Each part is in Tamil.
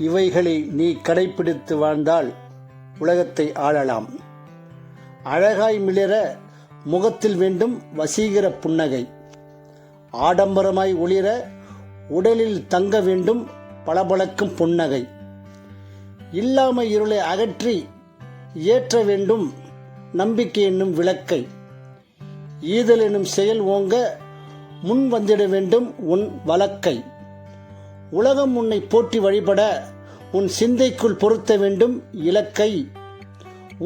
இவைகளை நீ கடைப்பிடித்து வாழ்ந்தால் உலகத்தை ஆளலாம். அழகாய் மிளிர முகத்தில் வேண்டும் வசீகர புன்னகை. ஆடம்பரமாய் ஒளிர உடலில் தங்க வேண்டும் பளபளக்கும் புன்னகை. இல்லாமை இருளை அகற்றி ஏற்ற வேண்டும் நம்பிக்கை என்னும் விளக்கை. ஈதல் எனும் செயல் ஓங்க முன் வந்திட வேண்டும் உன் வழக்கை. உலகம் உன்னை போற்றி வழிபட உன் சிந்தைக்குள் பொருத்த வேண்டும் இலக்கை.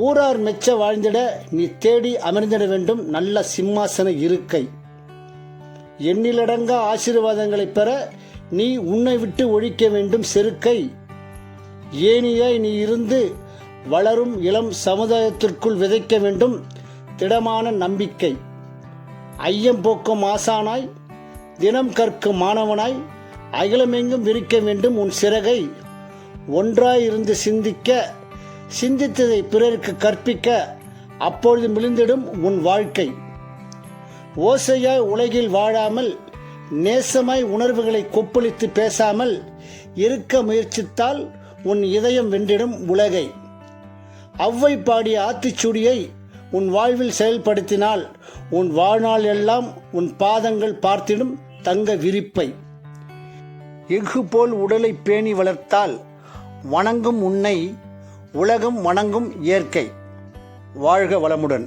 ஊரார் மெச்ச வாழ்ந்திட நீ தேடி அமர்ந்திட வேண்டும் நல்ல சிம்மாசன இருக்கை. எண்ணிலடங்கா ஆசீர்வாதங்களை பெற நீ உன்னை விட்டு ஒழிக்க வேண்டும் செருக்கை. ஏனியாய் நீ இருந்து வளரும் இளம் சமுதாயத்திற்குள் விதைக்க வேண்டும் திடமான நம்பிக்கை. ஐயம் போக்கும் ஆசானாய் தினம் கற்கும் மாணவனாய் அகிலமெங்கும் விரிக்க வேண்டும் உன் சிறகை. ஒன்றாயிருந்து சிந்திக்க சிந்தித்ததை பிறருக்கு கற்பிக்க அப்பொழுது மிளிந்திடும் உன் வாழ்க்கை. ஓசையாய் உலகில் வாழாமல் நேசமாய் உணர்வுகளை கொப்பளித்து பேசாமல் இருக்க முயற்சித்தால் உன் இதயம் வென்றிடும் உலகை. அவ்வை பாடிய ஆத்திச்சூடியை உன் வாழ்வில் செயல்படுத்தினால் உன் வாழ்நாள் எல்லாம் உன் பாதங்கள் பார்த்திடும் தங்க விரிப்பை. எஃகு போல் உடலை பேணி வளர்த்தால் வணங்கும் உன்னை உலகம் வணங்கும் இயற்கை. வாழ்க வளமுடன்.